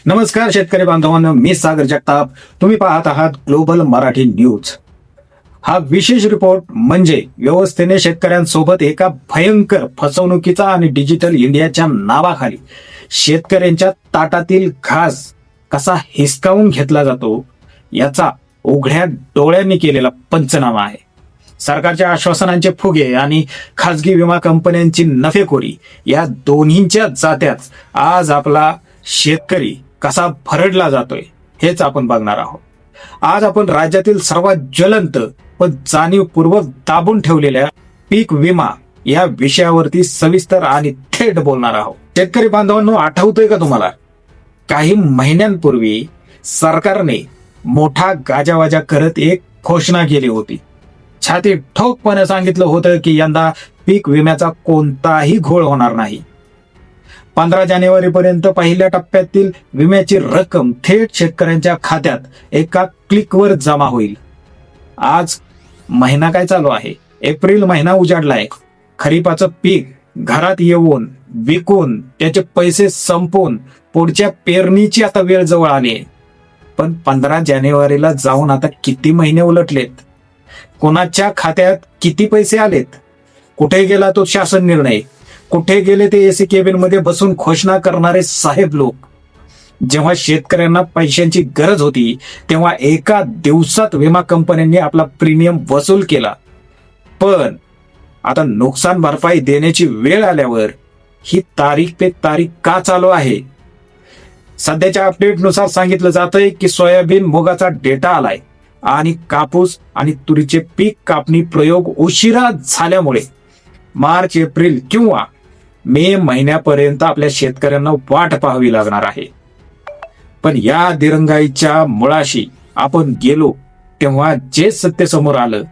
नमस्कार शेतकरी बांधवांनो, मी सागर जगताप. तुम्ही पाहत आहात ग्लोबल मराठी न्यूज. हा विशेष रिपोर्ट म्हणजे व्यवस्थेने शेतकऱ्यांसोबत एका भयंकर फसवणुकीचा आणि डिजिटल इंडियाच्या नावाखाली शेतकऱ्यांच्या ताटातील घास कसा हिसकावून घेतला जातो याचा उघड्या डोळ्यांनी केलेला पंचनामा आहे. सरकारच्या आश्वासनांचे फुगे आणि खासगी विमा कंपन्यांची नफेखोरी या दोन्हींच्या जात्यात आज आपला शेतकरी कसा भरडला जातोय हेच आपण बघणार आहोत. आज आपण राज्यातील सर्वात ज्वलंत पण जाणीवपूर्वक दाबून ठेवलेल्या पीक विमा या विषयावरती सविस्तर आणि थेट बोलणार आहोत. शेतकरी बांधवांनो, आठवतोय का तुम्हाला काही महिन्यांपूर्वी सरकारने मोठा गाजावाजा करत एक घोषणा केली होती. छाती ठोकपणे सांगितलं होतं की यंदा पीक विम्याचा कोणताही घोळ होणार नाही. 15 जानेवारी पर्यंत पहिल्या टप्प्यातील विम्याची रक्कम थेट शेतकऱ्यांच्या खात्यात एका क्लिकवर जमा होईल. आज महिना काय चालू आहे? एप्रिल महिना उजाडलाय. खरीपाचं पीक घरात येऊन विकून त्याचे पैसे संपवून पुढच्या पेरणीची आता वेळ जवळ आली आहे. पण 15 जानेवारीला जाऊन आता किती महिने उलटलेत? कोणाच्या खात्यात किती पैसे आलेत? कुठे गेला तो शासन निर्णय? कुठे गेले ते एसी केबिन मध्ये बसून घोषणा करणारे साहेब लोक? जेव्हा शेतकऱ्यांना पैशांची गरज होती तेव्हा एका दिवसात विमा कंपन्यांनी आपला प्रीमियम वसूल केला. पण आता नुकसान भरपाई देण्याची वेळ आल्यावर ही तारीख पे तारीख का चालू आहे? सध्याच्या अपडेटनुसार सांगितलं जातंय की सोयाबीन मुगाचा डेटा आलाय आणि कापूस आणि तुरीचे पीक कापणी प्रयोग उशिरा झाल्यामुळे मार्च, एप्रिल किंवा मे महिन्यापर्यंत आपल्या शेतकऱ्यांना वाट पाहावी लागणार आहे. पण या दिरंगाईच्या मुळाशी आपण गेलो तेव्हा जे सत्य समोर आलं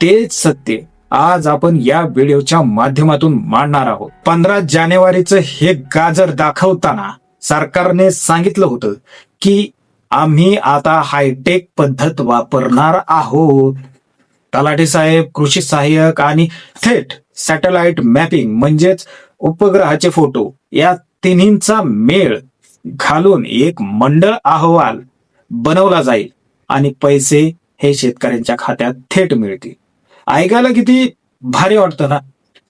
तेच सत्य आज आपण या व्हिडिओच्या माध्यमातून मांडणार आहोत. 15 जानेवारीचं हे गाजर दाखवताना सरकारने सांगितलं होतं की आम्ही आता हायटेक पद्धत वापरणार आहोत. तलाठी साहेब, कृषी सहाय्यक आणि थेट सॅटेलाइट मॅपिंग म्हणजेच उपग्रहाचे फोटो या तिन्हींचा मेळ घालून एक मंडळ अहवाल बनवला जाईल आणि पैसे हे शेतकऱ्यांच्या खात्यात थेट मिळतील. ऐकायला किती भारी वाटतं ना?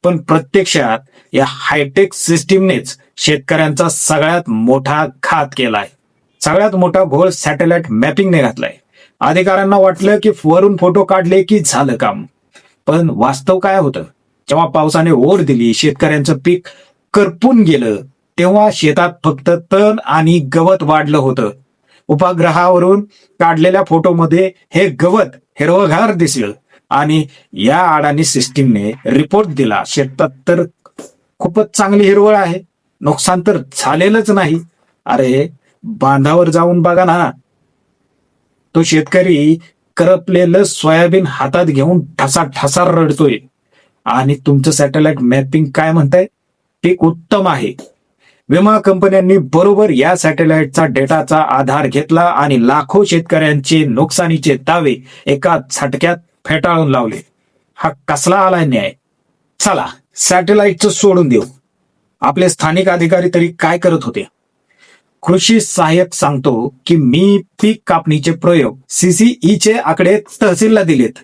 पण प्रत्यक्षात या हायटेक सिस्टीमनेच शेतकऱ्यांचा सगळ्यात मोठा घात केलाय. सगळ्यात मोठा घोळ सॅटेलाइट मॅपिंगने घातलाय. अधिकाऱ्यांना वाटलं की वरून फोटो काढले की झालं काम. पण वास्तव काय होतं? जेव्हा पावसाने ओढ दिली, शेतकऱ्यांचं पीक करपून गेलं, तेव्हा शेतात फक्त तण आणि गवत वाढलं होतं. उपग्रहावरून काढलेल्या फोटोमध्ये हे गवत हिरवंगार दिसलं आणि या अडाणी सिस्टीमने रिपोर्ट दिला, शेतात तर खूपच चांगली हिरवळ आहे, नुकसान तर झालेलंच नाही. अरे बांधावर जाऊन बघा ना, तो शेतकरी करपलेलं सोयाबीन हातात घेऊन ठसा रडतोय आणि तुमचं सॅटेलाइट मॅपिंग काय म्हणताय? पीक उत्तम आहे. विमा कंपन्यांनी बरोबर या सॅटेलाइटचा डेटाचा आधार घेतला आणि लाखो शेतकऱ्यांचे नुकसानीचे दावे एका झटक्यात फेटाळून लावले. हा कसला आलाय न्याय? चला सॅटेलाइटचं सोडून देऊ. आपले स्थानिक अधिकारी तरी काय करत होते? कृषी सहाय्यक सांगतो की मी पीक कापणीचे प्रयोग CCEचे आकडे तहसीलला दिलेत.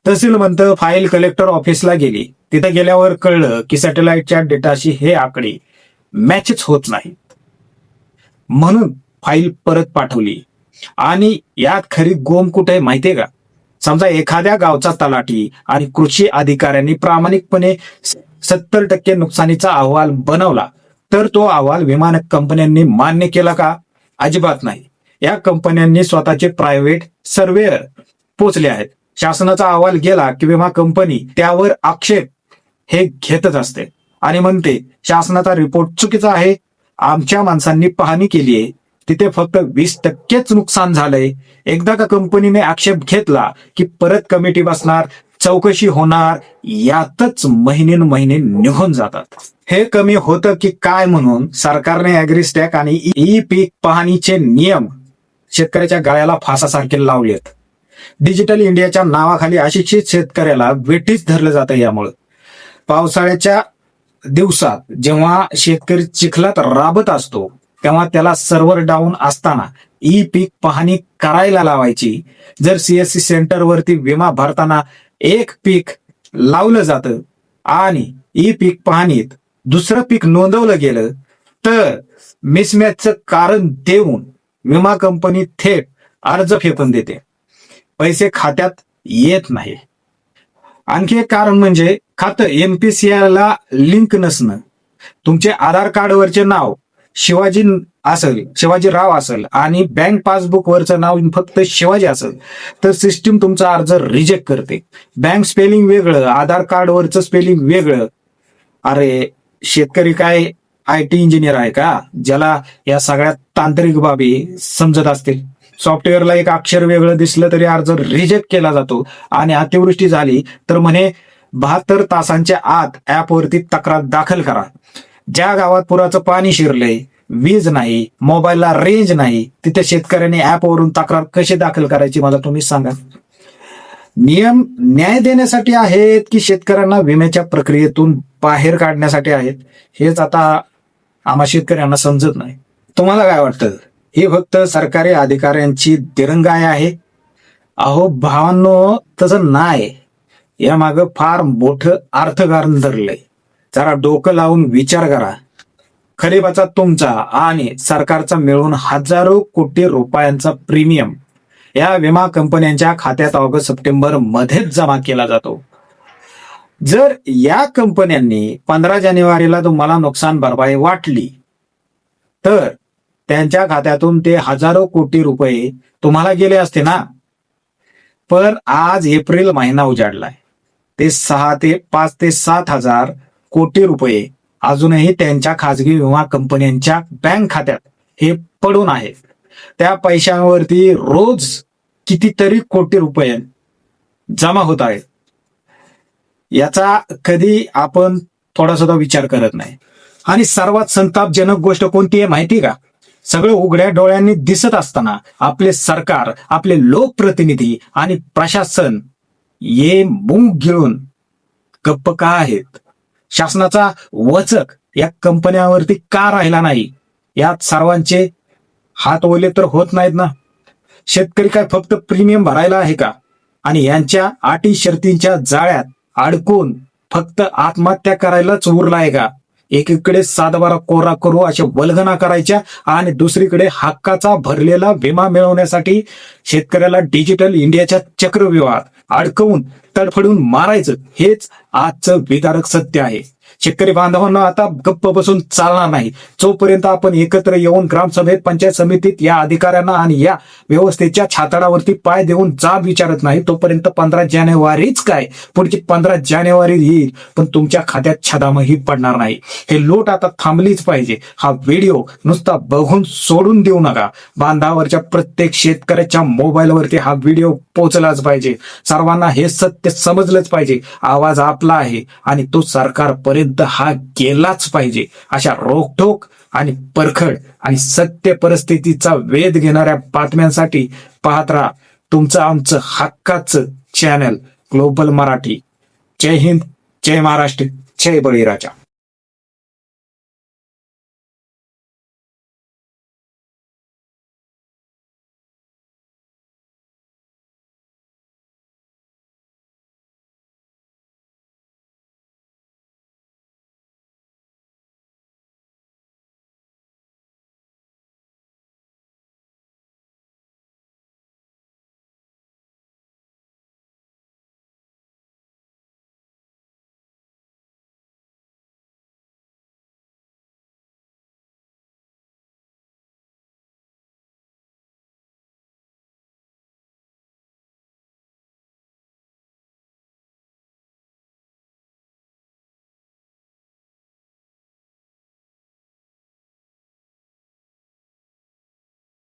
तहसील म्हणतं फाईल कलेक्टर ऑफिसला गेली. तिथे गेल्यावर कळलं की सॅटेलाइटच्या डेटाशी हे आकडे मॅचच होत नाहीत. म्हणून फाईल परत पाठवली. आणि यात खरी गोम कुठे आहे माहितीये का? समजा एखाद्या गावचा तलाठी आणि कृषी अधिकाऱ्यांनी प्रामाणिकपणे 70% नुकसानीचा अहवाल बनवला तर तो अहवाल विमा कंपन्यांनी मान्य केला का? अजिबात नाही. या कंपन्यांनी स्वतःचे प्रायव्हेट सर्वेअर पोचले आहेत. शासनाचा अहवाल गेला की विमा कंपनी त्यावर आक्षेप हे घेतच असते आणि म्हणते शासनाचा रिपोर्ट चुकीचा आहे. आमच्या माणसांनी पाहणी केली आहे, तिथे फक्त 20%च नुकसान झालंय. एकदा का कंपनीने आक्षेप घेतला की परत कमिटी बसणार, चौकशी होणार, यातच महिने निघून जातात. हे कमी होतं की काय म्हणून सरकारने ॲग्रिस्टॅक आणि ई पीक पाहणीचे नियम शेतकऱ्याच्या गळ्याला फासासारखे लावलेत. डिजिटल इंडियाच्या नावाखाली अशिक्षित शेतकऱ्याला वेठीच धरलं जातं. यामुळे पावसाळ्याच्या दिवसात जेव्हा शेतकरी चिखलात राबत असतो तेव्हा त्याला सर्व्हर डाऊन असताना ई पीक पाहणी करायला लावायची. जर सीएससी सेंटरवरती विमा भरताना एक पीक लावलं जातं आणि ई पीक पाहणीत दुसरं पीक नोंदवलं गेलं तर मिसमॅचचं कारण देऊन विमा कंपनी थेट अर्ज फेकून देते, पैसे खात्यात येत नाही. आणखी एक कारण म्हणजे खातं एमपीसीआय ला लिंक नसणं. तुमचे आधार कार्डवरचे नाव शिवाजीराव असेल आणि बँक पासबुक वरचं नाव फक्त शिवाजी असेल तर सिस्टीम तुमचा अर्ज रिजेक्ट करते. बँक स्पेलिंग वेगळं, आधार कार्डवरचं स्पेलिंग वेगळं. अरे शेतकरी काय IT इंजिनियर आहे का ज्याला या सगळ्या तांत्रिक बाबी समजत असतील? सॉफ्टवेअरला एक अक्षर वेगळं दिसलं तरी अर्ज रिजेक्ट केला जातो. आणि अतिवृष्टी झाली तर म्हणे 72 तासांच्या आत ऍपवरती तक्रार दाखल करा. ज्या गावात पुराचं पाणी शिरलंय, वीज नाही, मोबाईलला रेंज नाही, तिथे शेतकऱ्यांनी ऍपवरून तक्रार कशी दाखल करायची मला तुम्ही सांगा. नियम न्याय देण्यासाठी आहेत की शेतकऱ्यांना विम्याच्या प्रक्रियेतून बाहेर काढण्यासाठी आहेत, हेच आता आम्हा शेतकऱ्यांना समजत नाही. तुम्हाला काय वाटतं? ही फक्त सरकारी अधिकाऱ्यांची दिरंगाई आहे? अहो भावांनो, तसं नाही. या मागं फार मोठं अर्थकारण धरलंय. जरा डोकं लावून विचार करा. खरीपाचा तुमचा आणि सरकारचा मिळून हजारो कोटी रुपयांचा प्रीमियम या विमा कंपन्यांच्या खात्यात ऑगस्ट सप्टेंबर मध्येच जमा केला जातो. जर या कंपन्यांनी 15 जानेवारीला तुम्हाला नुकसान भरपाई वाटली तर त्यांच्या खात्यातून ते हजारो कोटी रुपये तुम्हाला गेले असते ना. पण आज एप्रिल महिना उजाडलाय, ते 5 ते 7 हजार कोटी रुपये अजूनही त्यांच्या खासगी विमा कंपन्यांच्या बँक खात्यात हे पडून आहेत. त्या पैशांवरती रोज कितीतरी कोटी रुपये जमा होत आहेत. याचा कधी आपण थोडा सुद्धा विचार करत नाही. आणि सर्वात संतापजनक गोष्ट कोणती आहे माहिती का? सगळं उघड्या डोळ्यांनी दिसत असताना आपले सरकार, आपले लोकप्रतिनिधी आणि प्रशासन ये मूग गिळून गप्प का आहेत? शासनाचा वचक या कंपन्यांवरती का राहिला नाही? यात सर्वांचे हात ओले तर होत नाहीत ना. शेतकरी काय फक्त प्रीमियम भरायला आहे का? आणि यांच्या अटी शर्तींच्या जाळ्यात अडकून फक्त आत्महत्या करायलाच उरला आहे का? एकीकडे 7/12 कोरा करू अशा वल्गना करायच्या आणि दुसरीकडे हक्काचा भरलेला विमा मिळवण्यासाठी शेतकऱ्याला डिजिटल इंडियाच्या चक्रव्यूहात अडकवून तडफडून मारायचं, हेच आजचं विदारक सत्य आहे. शेतकरी बांधवांना आता गप्प बसून चालणार नाही. जोपर्यंत आपण एकत्र येऊन ग्रामसभेत, पंचायत समितीत या अधिकाऱ्यांना आणि या व्यवस्थेच्या छाताडावरती पाय देऊन जाब विचारत नाही, तोपर्यंत 15 जानेवारीच काय, पुढची 15 जानेवारी येईल पण तुमच्या खात्यात छदामही पडणार नाही. हे लूट आता थांबलीच पाहिजे. हा व्हिडिओ नुसता बघून सोडून देऊ नका. बांधावरच्या प्रत्येक शेतकऱ्याच्या मोबाईलवरती हा व्हिडिओ पोहोचलाच पाहिजे. सर्वांना हे सत्य समजलंच पाहिजे. आवाज आपला आहे आणि तो सरकारपर्यंत हा गेलाच पाहिजे. अशा रोखठोक आणि परखड आणि सत्य परिस्थितीचा वेध घेणाऱ्या बातम्यांसाठी पाहत राहा तुमचं आमचं हक्काचं चॅनल ग्लोबल मराठी. जय हिंद, जय महाराष्ट्र, जय बळीराजा.